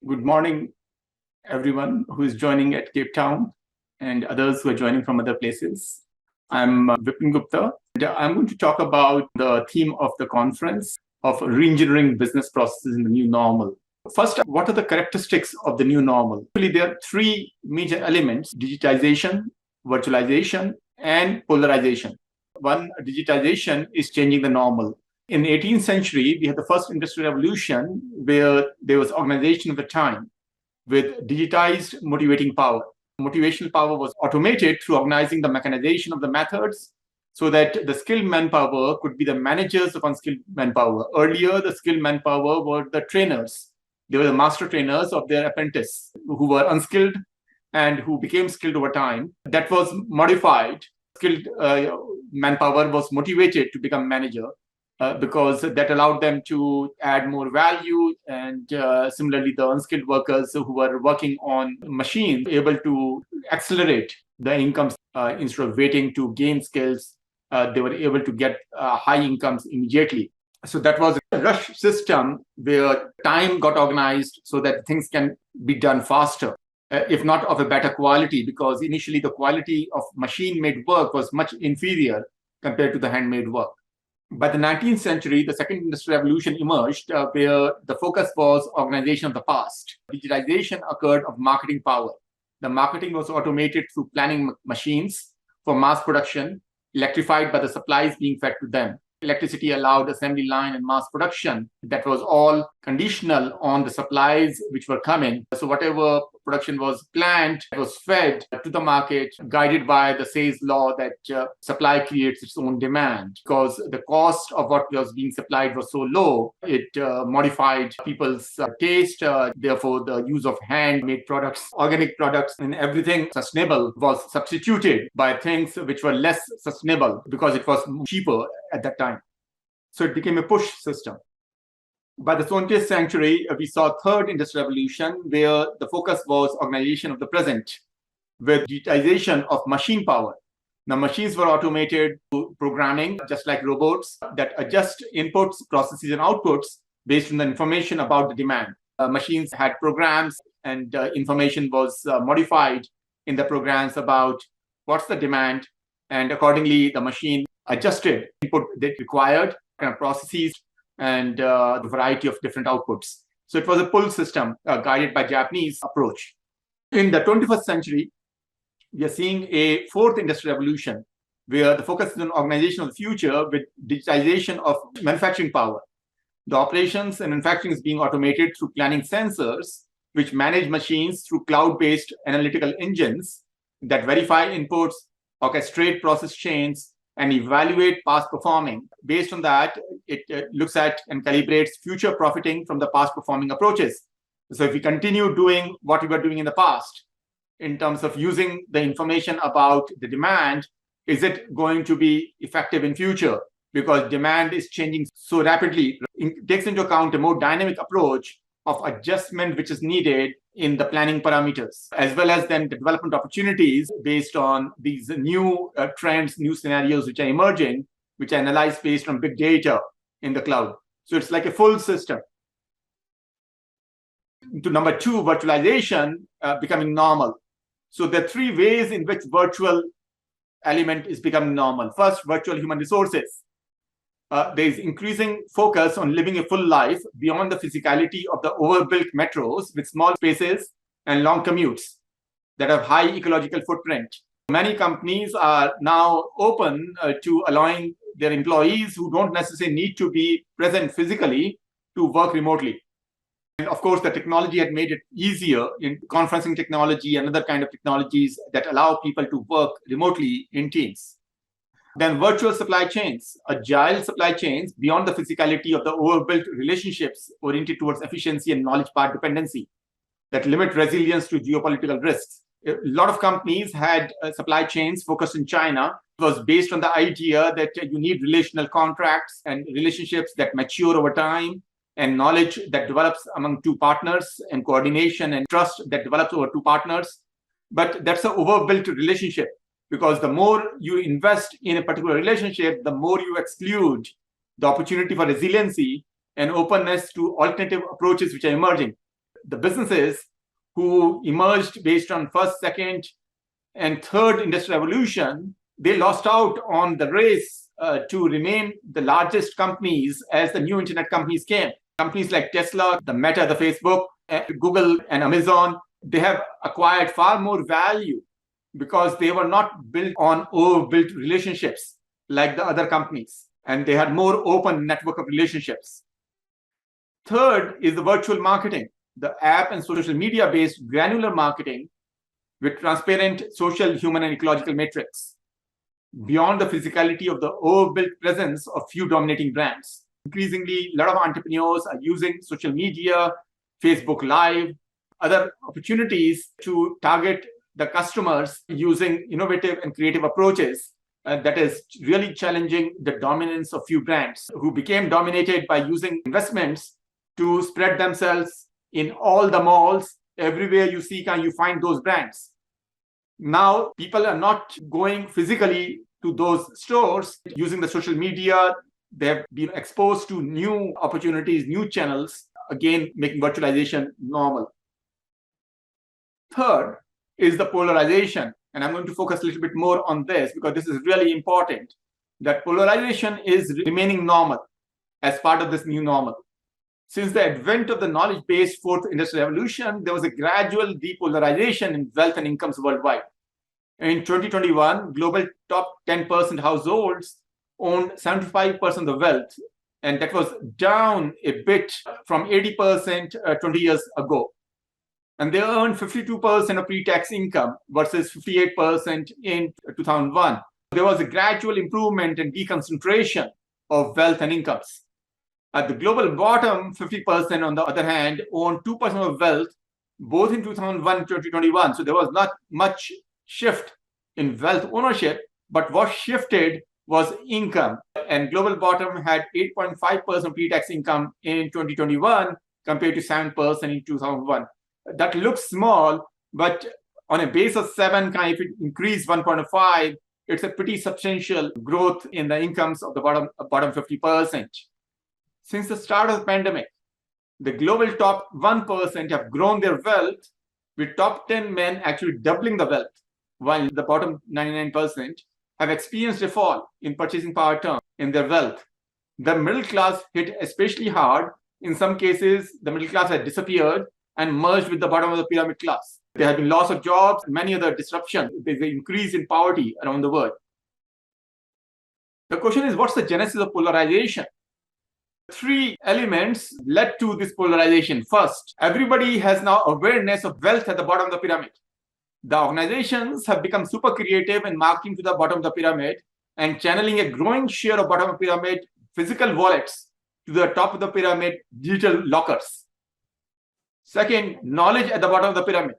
Good morning, everyone who is joining at Cape Town and others who are joining from other places. I'm Vipin Gupta. And I'm going to talk about the theme of the conference of reengineering business processes in the new normal. First, what are the characteristics of the new normal? Actually, there are three major elements: digitization, virtualization, and polarization. One, digitization is changing the normal. In the 18th century, we had the first industrial revolution where there was organization of the time with digitized motivating power. Motivational power was automated through organizing the mechanization of the methods so that the skilled manpower could be the managers of unskilled manpower. Earlier, the skilled manpower were the trainers. They were the master trainers of their apprentice who were unskilled and who became skilled over time. That was modified. Skilled manpower was motivated to become manager. Because that allowed them to add more value. And similarly, the unskilled workers who were working on machines able to accelerate the incomes instead of waiting to gain skills. They were able to get high incomes immediately. So that was a rush system where time got organized so that things can be done faster, if not of a better quality, because initially the quality of machine-made work was much inferior compared to the handmade work. By the 19th century, the second industrial revolution emerged where the focus was organization of the past. Digitalization occurred of marketing power. The marketing was automated through planning machines for mass production, electrified by the supplies being fed to them. Electricity allowed assembly line and mass production. That was all conditional on the supplies which were coming. So whatever production was planned was fed to the market, guided by the Say's law that supply creates its own demand. Because the cost of what was being supplied was so low, it modified people's taste. Therefore, the use of handmade products, organic products, and everything sustainable was substituted by things which were less sustainable because it was cheaper at that time. So it became a push system. By the 20th century, we saw a third industrial revolution where the focus was organization of the present with digitization of machine power. The machines were automated to programming, just like robots, that adjust inputs, processes, and outputs based on the information about the demand. Machines had programs, and information was modified in the programs about what's the demand, and accordingly, the machine adjusted input that required, kind of processes, and the variety of different outputs. So it was a pull system guided by Japanese approach. In the 21st century, we are seeing a fourth industrial revolution where the focus is on organization of the future with digitization of manufacturing power. The operations and manufacturing is being automated through planning sensors, which manage machines through cloud-based analytical engines that verify inputs, orchestrate process chains, and evaluate past performing. Based on that, it looks at and calibrates future profiting from the past performing approaches. So if we continue doing what we were doing in the past, in terms of using the information about the demand, is it going to be effective in future? Because demand is changing so rapidly. It takes into account a more dynamic approach of adjustment which is needed in the planning parameters, as well as then the development opportunities based on these new trends, new scenarios which are emerging, which are analyzed based on big data in the cloud. So it's like a full system. To number two, virtualization becoming normal. So there are three ways in which virtual element is becoming normal. First, virtual human resources. There is increasing focus on living a full life beyond the physicality of the overbuilt metros with small spaces and long commutes that have high ecological footprint. Many companies are now open to allowing their employees who don't necessarily need to be present physically to work remotely. And of course, the technology had made it easier in conferencing technology and other kind of technologies that allow people to work remotely in teams. Then virtual supply chains, agile supply chains beyond the physicality of the overbuilt relationships oriented towards efficiency and knowledge part dependency that limit resilience to geopolitical risks. A lot of companies had supply chains focused in China. It was based on the idea that you need relational contracts and relationships that mature over time and knowledge that develops among two partners and coordination and trust that develops over two partners. But that's an overbuilt relationship, because the more you invest in a particular relationship, the more you exclude the opportunity for resiliency and openness to alternative approaches which are emerging. the businesses who emerged based on first, second, and third industrial revolution, they lost out on the race to remain the largest companies as the new internet companies came. Companies like Tesla, the Meta, the Facebook, Google, and Amazon, they have acquired far more value because they were not built on overbuilt relationships like the other companies, and they had more open network of relationships. Third is the virtual marketing, the app and social media-based granular marketing with transparent social, human, and ecological metrics beyond the physicality of the overbuilt presence of few dominating brands. Increasingly, a lot of entrepreneurs are using social media, Facebook Live, other opportunities to target the customers using innovative and creative approaches that is really challenging the dominance of few brands who became dominated by using investments to spread themselves in all the malls. Everywhere you see, you find those brands. Now, people are not going physically to those stores using the social media. They have been exposed to new opportunities, new channels, again, making virtualization normal. Third is the polarization. And I'm going to focus a little bit more on this because this is really important, that polarization is remaining normal as part of this new normal. Since the advent of the knowledge-based fourth industrial revolution, there was a gradual depolarization in wealth and incomes worldwide. In 2021, global top 10% households owned 75% of the wealth, and that was down a bit from 80% 20 years ago. And they earned 52% of pre-tax income versus 58% in 2001. There was a gradual improvement in deconcentration of wealth and incomes. At the global bottom, 50% on the other hand, owned 2% of wealth, both in 2001 and 2021. So there was not much shift in wealth ownership, but what shifted was income. And global bottom had 8.5% pre-tax income in 2021 compared to 7% in 2001. That looks small, but on a base of 7, if it increased 1.5, it's a pretty substantial growth in the incomes of the bottom 50%. Since the start of the pandemic, the global top 1% have grown their wealth, with top 10 men actually doubling the wealth, while the bottom 99% have experienced a fall in purchasing power terms in their wealth. The middle class hit especially hard. In some cases, the middle class has disappeared and merged with the bottom of the pyramid class. There have been loss of jobs, many other disruptions. There's an increase in poverty around the world. The question is, what's the genesis of polarization? 3 elements led to this polarization. First, everybody has now awareness of wealth at the bottom of the pyramid. The organizations have become super creative in marketing to the bottom of the pyramid and channeling a growing share of bottom of the pyramid physical wallets to the top of the pyramid digital lockers. Second, knowledge at the bottom of the pyramid.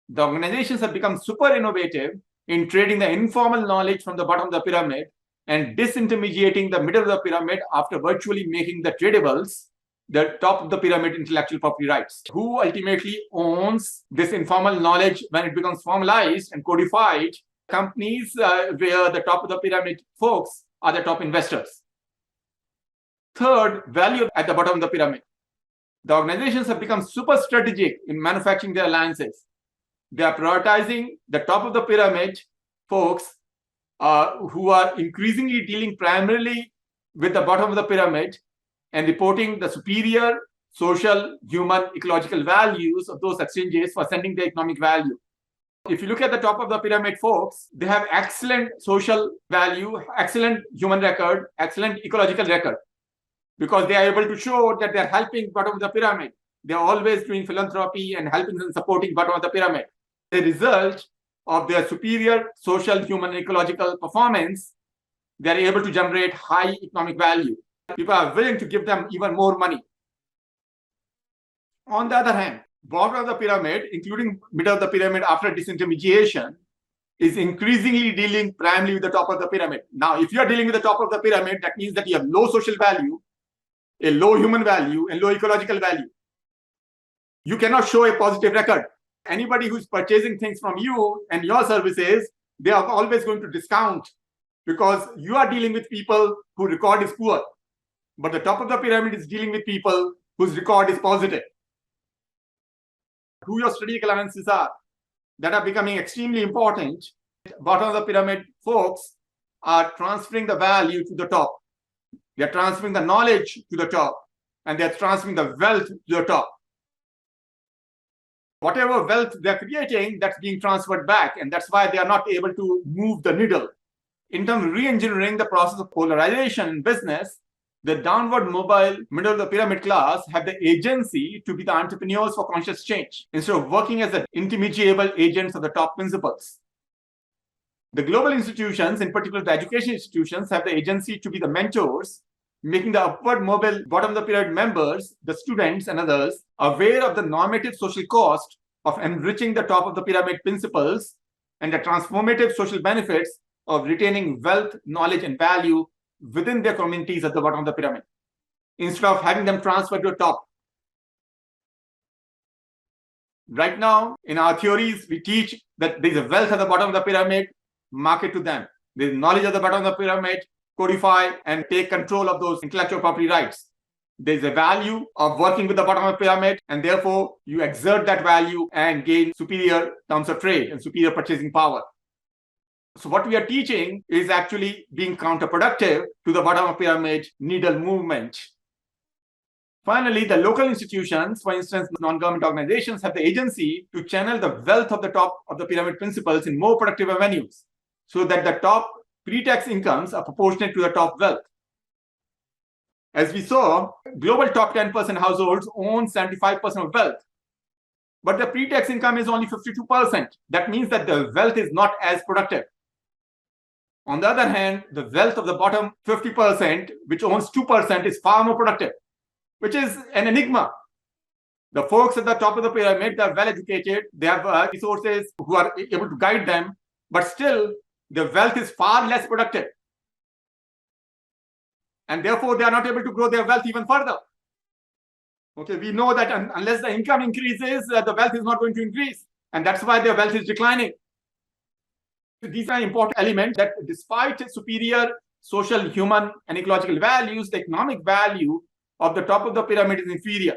The organizations have become super innovative in trading the informal knowledge from the bottom of the pyramid and disintermediating the middle of the pyramid after virtually making the tradables the top of the pyramid intellectual property rights. Who ultimately owns this informal knowledge when it becomes formalized and codified? Companies where the top of the pyramid folks are the top investors. Third, value at the bottom of the pyramid. The organizations have become super strategic in manufacturing their alliances. They are prioritizing the top of the pyramid folks who are increasingly dealing primarily with the bottom of the pyramid and reporting the superior social, human, ecological values of those exchanges for sending the economic value. If you look at the top of the pyramid folks, they have excellent social value, excellent human record, excellent ecological record, because they are able to show that they're helping bottom of the pyramid. They're always doing philanthropy and helping and supporting bottom of the pyramid. The result of their superior social, human, ecological performance, they're able to generate high economic value. People are willing to give them even more money. On the other hand, bottom of the pyramid, including middle of the pyramid after disintermediation, is increasingly dealing primarily with the top of the pyramid. Now, if you are dealing with the top of the pyramid, that means that you have low social value, a low human value, and low ecological value. You cannot show a positive record. Anybody who's purchasing things from you and your services, they are always going to discount because you are dealing with people whose record is poor. But the top of the pyramid is dealing with people whose record is positive. who your strategic alliances are that are becoming extremely important. Bottom of the pyramid folks are transferring the value to the top. They're transferring the knowledge to the top, and they're transferring the wealth to the top. Whatever wealth they're creating, that's being transferred back, and that's why they are not able to move the needle. In terms of re-engineering the process of polarization in business, the downward mobile middle of the pyramid class have the agency to be the entrepreneurs for conscious change instead of working as the intermediable agents of the top principles. The global institutions, in particular the education institutions, have the agency to be the mentors, making the upward mobile bottom of the pyramid members, the students and others, aware of the normative social cost of enriching the top of the pyramid principles and the transformative social benefits of retaining wealth, knowledge, and value within their communities at the bottom of the pyramid, instead of having them transferred to the top. Right now, in our theories, we teach that there's a wealth at the bottom of the pyramid, market to them. There's knowledge at the bottom of the pyramid, codify and take control of those intellectual property rights. There's a value of working with the bottom of the pyramid, and therefore you exert that value and gain superior terms of trade and superior purchasing power. So what we are teaching is actually being counterproductive to the bottom of pyramid needle movement. Finally, the local institutions, for instance, non-government organizations, have the agency to channel the wealth of the top of the pyramid principles in more productive avenues, so that the top pre-tax incomes are proportionate to the top wealth. As we saw, global top 10% households own 75% of wealth, but the pre-tax income is only 52%. That means that the wealth is not as productive. On the other hand, the wealth of the bottom 50%, which owns 2%, is far more productive, which is an enigma. The folks at the top of the pyramid, they're well educated, they have resources who are able to guide them, but still the wealth is far less productive. And therefore, they are not able to grow their wealth even further. Okay, we know that unless the income increases, the wealth is not going to increase. And that's why their wealth is declining. These are important elements that despite superior social, human, and ecological values, the economic value of the top of the pyramid is inferior,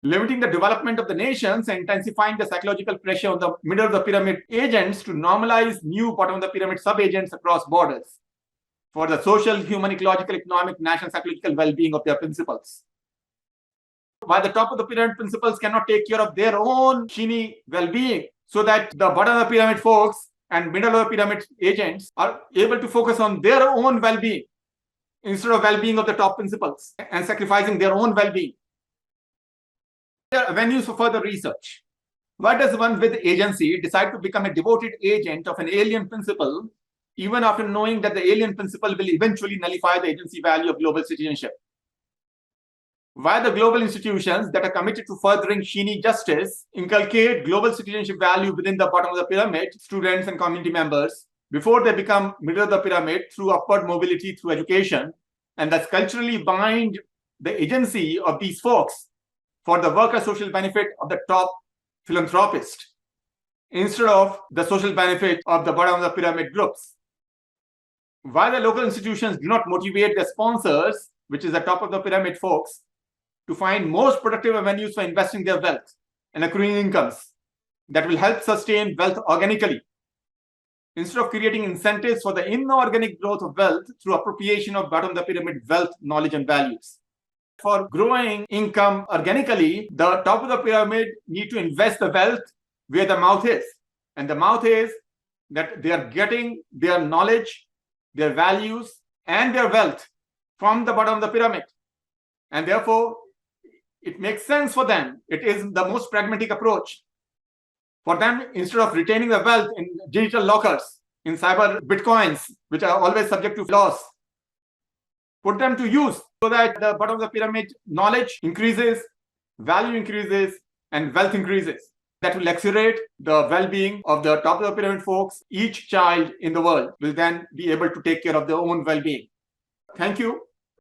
limiting the development of the nations and intensifying the psychological pressure on the middle of the pyramid agents to normalize new bottom of the pyramid sub-agents across borders for the social, human, ecological, economic, national, psychological well-being of their principles. While the top of the pyramid principles cannot take care of their own sheeny well-being, so that the bottom of the pyramid folks and middle of the pyramid agents are able to focus on their own well-being instead of well-being of the top principles and sacrificing their own well-being. There are avenues for further research. Why does one with agency decide to become a devoted agent of an alien principle, even after knowing that the alien principle will eventually nullify the agency value of global citizenship? Why the global institutions that are committed to furthering sheeny justice inculcate global citizenship value within the bottom of the pyramid, students and community members, before they become middle of the pyramid through upward mobility through education, and thus culturally bind the agency of these folks for the worker social benefit of the top philanthropist, instead of the social benefit of the bottom of the pyramid groups? Why the local institutions do not motivate their sponsors, which is the top of the pyramid folks, to find most productive avenues for investing their wealth and accruing incomes that will help sustain wealth organically, instead of creating incentives for the inorganic growth of wealth through appropriation of bottom of the pyramid wealth, knowledge, and values. For growing income organically, the top of the pyramid need to invest the wealth where the mouth is. And the mouth is that they are getting their knowledge, their values, and their wealth from the bottom of the pyramid. And therefore, it makes sense for them. It is the most pragmatic approach. For them, instead of retaining the wealth in digital lockers, in cyber bitcoins, which are always subject to loss, put them to use so that the bottom of the pyramid knowledge increases, value increases, and wealth increases. That will accelerate the well-being of the top of the pyramid folks. Each child in the world will then be able to take care of their own well-being. Thank you.